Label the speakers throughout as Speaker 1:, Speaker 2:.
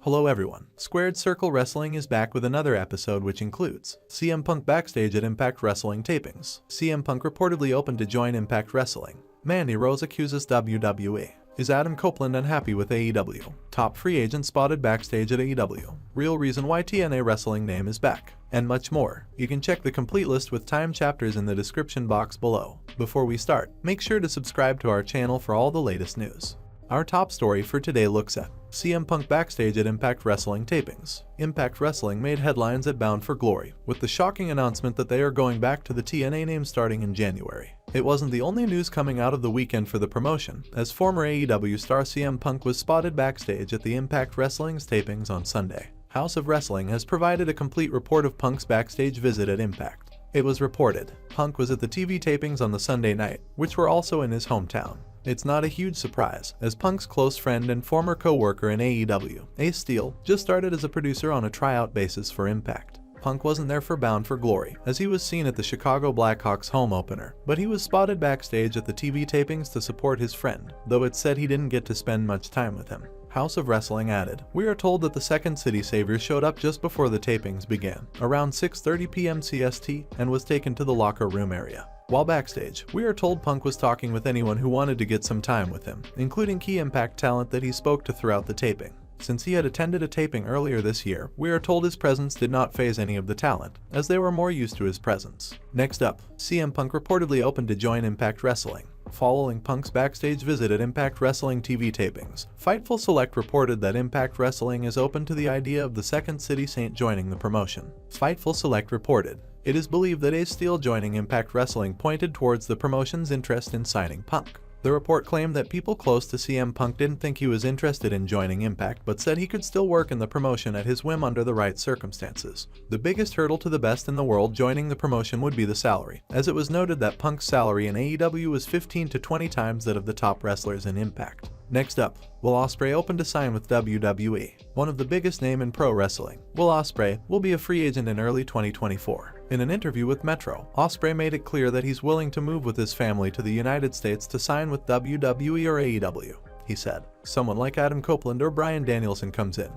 Speaker 1: Hello everyone, SquaredCircle Wrestling is back with another episode which includes CM Punk backstage at Impact Wrestling tapings. CM Punk reportedly open to join Impact Wrestling. Mandy Rose accuses WWE. Is Adam Copeland unhappy with AEW? Top free agent spotted backstage at AEW. Real reason why TNA wrestling name is back. And much more. You can check the complete list with time chapters in the description box below. Before we start, make sure to subscribe to our channel for all the latest news. Our top story for today looks at CM Punk backstage at Impact Wrestling tapings. Impact Wrestling made headlines at Bound for Glory with the shocking announcement that they are going back to the TNA name starting in January. It wasn't the only news coming out of the weekend for the promotion, as former AEW star CM Punk was spotted backstage at the Impact Wrestling's tapings on Sunday. House of Wrestling has provided a complete report of Punk's backstage visit at Impact. It was reported Punk was at the TV tapings on the Sunday night, which were also in his hometown. It's not a huge surprise, as Punk's close friend and former co-worker in AEW, Ace Steel, just started as a producer on a tryout basis for Impact. Punk wasn't there for Bound for Glory, as he was seen at the Chicago Blackhawks home opener, but he was spotted backstage at the TV tapings to support his friend, though it's said he didn't get to spend much time with him. House of Wrestling added, "We are told that the Second City Savior showed up just before the tapings began, around 6:30 p.m. CST, and was taken to the locker room area. While backstage, we are told Punk was talking with anyone who wanted to get some time with him, including key Impact talent that he spoke to throughout the taping. Since he had attended a taping earlier this year, we are told his presence did not faze any of the talent, as they were more used to his presence." Next up, CM Punk reportedly open to join Impact Wrestling. Following Punk's backstage visit at Impact Wrestling TV tapings, Fightful Select reported that Impact Wrestling is open to the idea of the Second City Saint joining the promotion. Fightful Select reported, "It is believed that Ace Steel joining Impact Wrestling pointed towards the promotion's interest in signing Punk." The report claimed that people close to CM Punk didn't think he was interested in joining Impact, but said he could still work in the promotion at his whim under the right circumstances. The biggest hurdle to the best in the world joining the promotion would be the salary, as it was noted that Punk's salary in AEW was 15 to 20 times that of the top wrestlers in Impact. Next up, will Ospreay open to sign with WWE? One of the biggest name in pro wrestling, Will Ospreay will be a free agent in early 2024. In an interview with Metro, Ospreay made it clear that he's willing to move with his family to the United States to sign with WWE or AEW. He said, "Someone like Adam Copeland or Bryan Danielson comes in,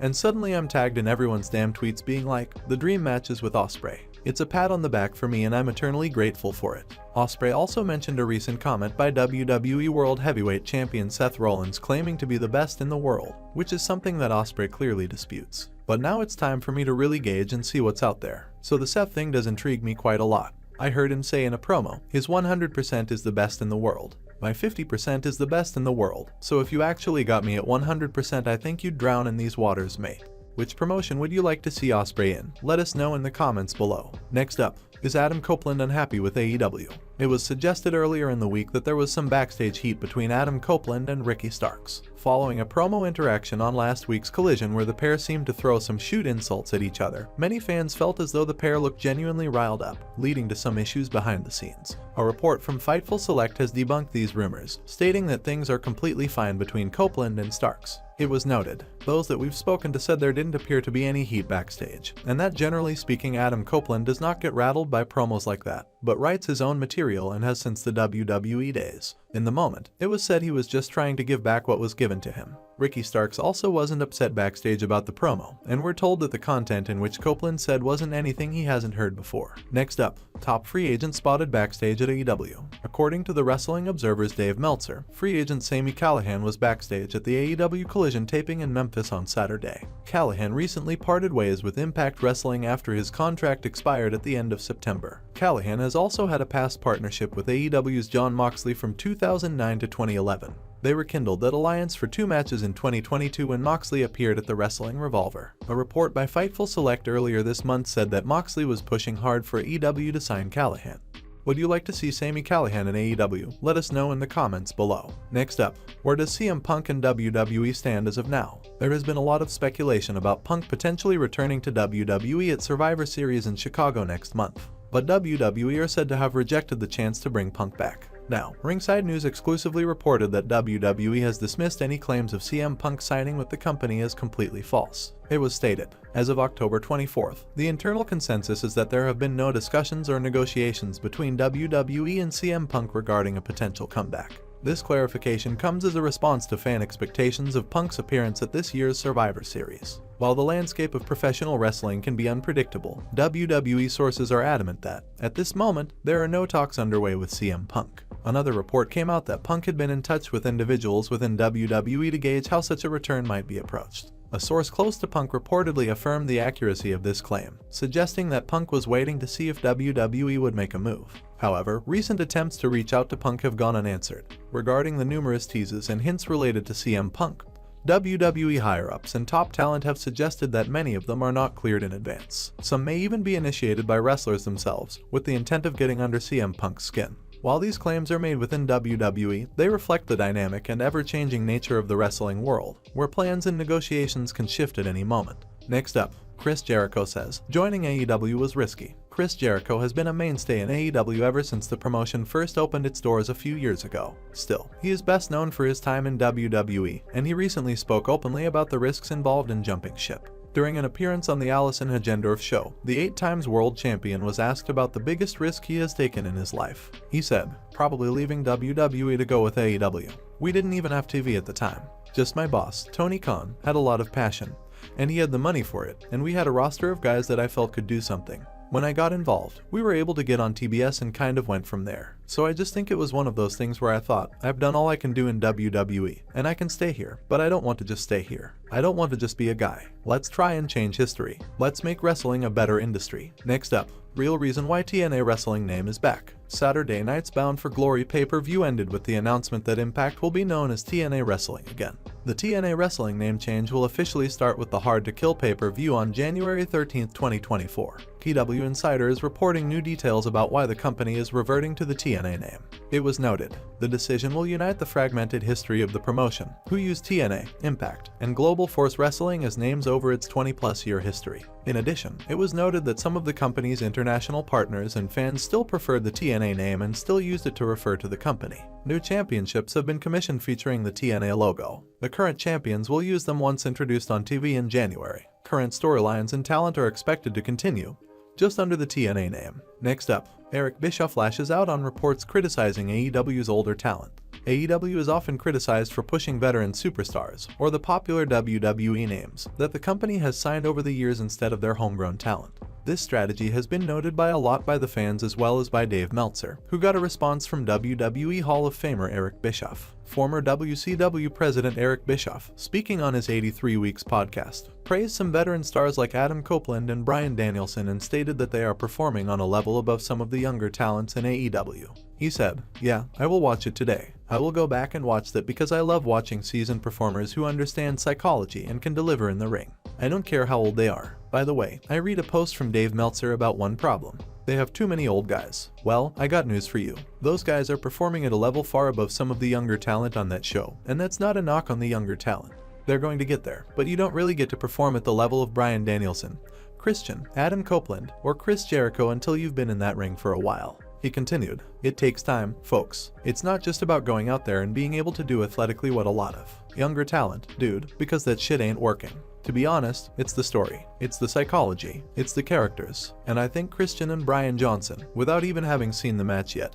Speaker 1: and suddenly I'm tagged in everyone's damn tweets being like, 'The dream match is with Ospreay.' It's a pat on the back for me and I'm eternally grateful for it." Ospreay also mentioned a recent comment by WWE World Heavyweight Champion Seth Rollins claiming to be the best in the world, which is something that Ospreay clearly disputes. "But now it's time for me to really gauge and see what's out there. So the Seth thing does intrigue me quite a lot. I heard him say in a promo, his 100% is the best in the world. My 50% is the best in the world. So if you actually got me at 100%, I think you'd drown in these waters, mate." Which promotion would you like to see Ospreay in? Let us know in the comments below. Next up, is Adam Copeland unhappy with AEW? It was suggested earlier in the week that there was some backstage heat between Adam Copeland and Ricky Starks, following a promo interaction on last week's Collision where the pair seemed to throw some shoot insults at each other. Many fans felt as though the pair looked genuinely riled up, leading to some issues behind the scenes. A report from Fightful Select has debunked these rumors, stating that things are completely fine between Copeland and Starks. It was noted, those that we've spoken to said there didn't appear to be any heat backstage, and that generally speaking Adam Copeland does not get rattled by promos like that, but writes his own material and has since the WWE days. In the moment, it was said he was just trying to give back what was given to him. Ricky Starks also wasn't upset backstage about the promo, and we're told that the content in which Copeland said wasn't anything he hasn't heard before. Next up, top free agent spotted backstage at AEW. According to the Wrestling Observer's Dave Meltzer, free agent Sami Callihan was backstage at the AEW Collision taping in Memphis on Saturday. Callihan recently parted ways with Impact Wrestling after his contract expired at the end of September. Callihan has also had a past partnership with AEW's Jon Moxley from 2009 to 2011. They rekindled that alliance for 2 matches in 2022 when Moxley appeared at the Wrestling Revolver. A report by Fightful Select earlier this month said that Moxley was pushing hard for AEW to sign Callihan. Would you like to see Sami Callihan in AEW? Let us know in the comments below. Next up, where does CM Punk and WWE stand as of now? There has been a lot of speculation about Punk potentially returning to WWE at Survivor Series in Chicago next month, but WWE are said to have rejected the chance to bring Punk back. Now, Ringside News exclusively reported that WWE has dismissed any claims of CM Punk signing with the company as completely false. It was stated, as of October 24th, the internal consensus is that there have been no discussions or negotiations between WWE and CM Punk regarding a potential comeback. This clarification comes as a response to fan expectations of Punk's appearance at this year's Survivor Series. While the landscape of professional wrestling can be unpredictable, WWE sources are adamant that, at this moment, there are no talks underway with CM Punk. Another report came out that Punk had been in touch with individuals within WWE to gauge how such a return might be approached. A source close to Punk reportedly affirmed the accuracy of this claim, suggesting that Punk was waiting to see if WWE would make a move. However, recent attempts to reach out to Punk have gone unanswered. Regarding the numerous teases and hints related to CM Punk, WWE higher-ups and top talent have suggested that many of them are not cleared in advance. Some may even be initiated by wrestlers themselves, with the intent of getting under CM Punk's skin. While these claims are made within WWE, they reflect the dynamic and ever-changing nature of the wrestling world, where plans and negotiations can shift at any moment. Next up, Chris Jericho says, joining AEW was risky. Chris Jericho has been a mainstay in AEW ever since the promotion first opened its doors a few years ago. Still, he is best known for his time in WWE, and he recently spoke openly about the risks involved in jumping ship. During an appearance on the Allison Hagendorf show, the 8-times world champion was asked about the biggest risk he has taken in his life. He said, probably leaving WWE to go with AEW. We didn't even have TV at the time. Just my boss, Tony Khan, had a lot of passion, and he had the money for it, and we had a roster of guys that I felt could do something. When I got involved, we were able to get on TBS and kind of went from there. So I just think it was one of those things where I thought, I've done all I can do in WWE, and I can stay here, but I don't want to just stay here. I don't want to just be a guy. Let's try and change history. Let's make wrestling a better industry. Next up, real reason why TNA Wrestling name is back. Saturday night's Bound for Glory pay-per-view ended with the announcement that Impact will be known as TNA Wrestling again. The TNA Wrestling name change will officially start with the Hard to Kill pay-per-view on January 13, 2024. PW Insider is reporting new details about why the company is reverting to the TNA name. It was noted, the decision will unite the fragmented history of the promotion, who used TNA, Impact, and Global Force Wrestling as names over its 20-plus year history. In addition, it was noted that some of the company's international partners and fans still preferred the TNA name and still used it to refer to the company. New championships have been commissioned featuring the TNA logo. The current champions will use them once introduced on TV in January. Current storylines and talent are expected to continue, just under the TNA name. Next up, Eric Bischoff lashes out on reports criticizing AEW's older talent. AEW is often criticized for pushing veteran superstars, or the popular WWE names, that the company has signed over the years instead of their homegrown talent. This strategy has been noted by a lot by the fans as well as by Dave Meltzer, who got a response from WWE Hall of Famer Eric Bischoff. Former WCW President Eric Bischoff, speaking on his 83 Weeks podcast, praised some veteran stars like Adam Copeland and Bryan Danielson and stated that they are performing on a level above some of the younger talents in AEW. He said, "Yeah, I will watch it today. I will go back and watch that because I love watching seasoned performers who understand psychology and can deliver in the ring. I don't care how old they are." By the way, I read a post from Dave Meltzer about one problem. They have too many old guys. Well, I got news for you. Those guys are performing at a level far above some of the younger talent on that show, and that's not a knock on the younger talent. They're going to get there, but you don't really get to perform at the level of Bryan Danielson, Christian, Adam Copeland, or Chris Jericho until you've been in that ring for a while. He continued, "It takes time, folks. It's not just about going out there and being able to do athletically what a lot of younger talent, dude, because that shit ain't working. To be honest, it's the story, it's the psychology, it's the characters, and I think Christian and Brian Johnson, without even having seen the match yet,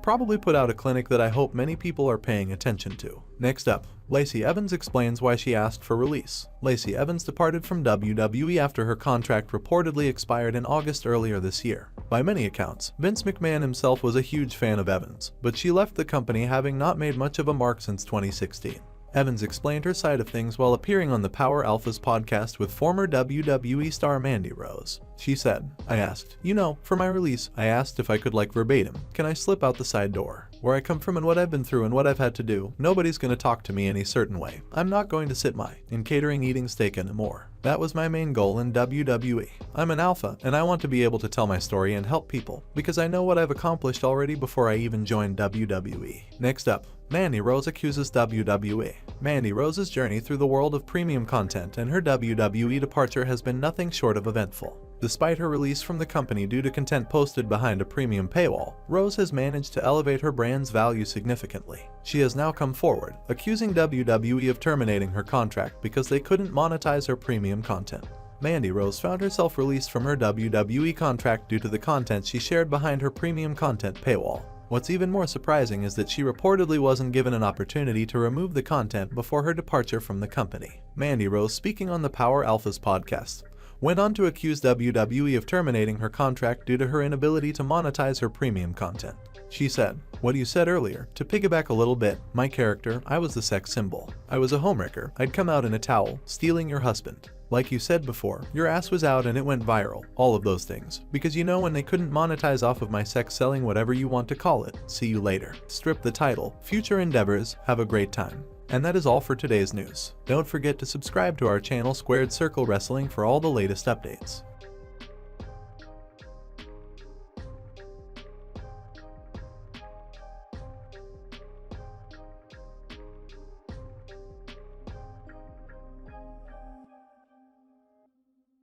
Speaker 1: probably put out a clinic that I hope many people are paying attention to." Next up, Lacey Evans explains why she asked for release. Lacey Evans departed from WWE after her contract reportedly expired in August earlier this year. By many accounts, Vince McMahon himself was a huge fan of Evans, but she left the company having not made much of a mark since 2016. Evans explained her side of things while appearing on the Power Alphas podcast with former WWE star Mandy Rose. She said, "I asked, for my release, I asked if I could verbatim, can I slip out the side door? Where I come from and what I've been through and what I've had to do, nobody's gonna talk to me any certain way. I'm not going to sit in catering eating steak anymore. That was my main goal in WWE. I'm an alpha and I want to be able to tell my story and help people because I know what I've accomplished already before I even joined WWE." Next up, Mandy Rose accuses WWE. Mandy Rose's journey through the world of premium content and her WWE departure has been nothing short of eventful. Despite her release from the company due to content posted behind a premium paywall, Rose has managed to elevate her brand's value significantly. She has now come forward, accusing WWE of terminating her contract because they couldn't monetize her premium content. Mandy Rose found herself released from her WWE contract due to the content she shared behind her premium content paywall. What's even more surprising is that she reportedly wasn't given an opportunity to remove the content before her departure from the company. Mandy Rose, speaking on the Power Alphas podcast, went on to accuse WWE of terminating her contract due to her inability to monetize her premium content. She said, "What you said earlier, to piggyback a little bit, my character, I was the sex symbol. I was a homewrecker. I'd come out in a towel, stealing your husband. Like you said before, your ass was out and it went viral, all of those things. Because you know when they couldn't monetize off of my sex selling whatever you want to call it. See you later." Strip the title. Future endeavors, have a great time. And that is all for today's news. Don't forget to subscribe to our channel SquaredCircle Wrestling for all the latest updates.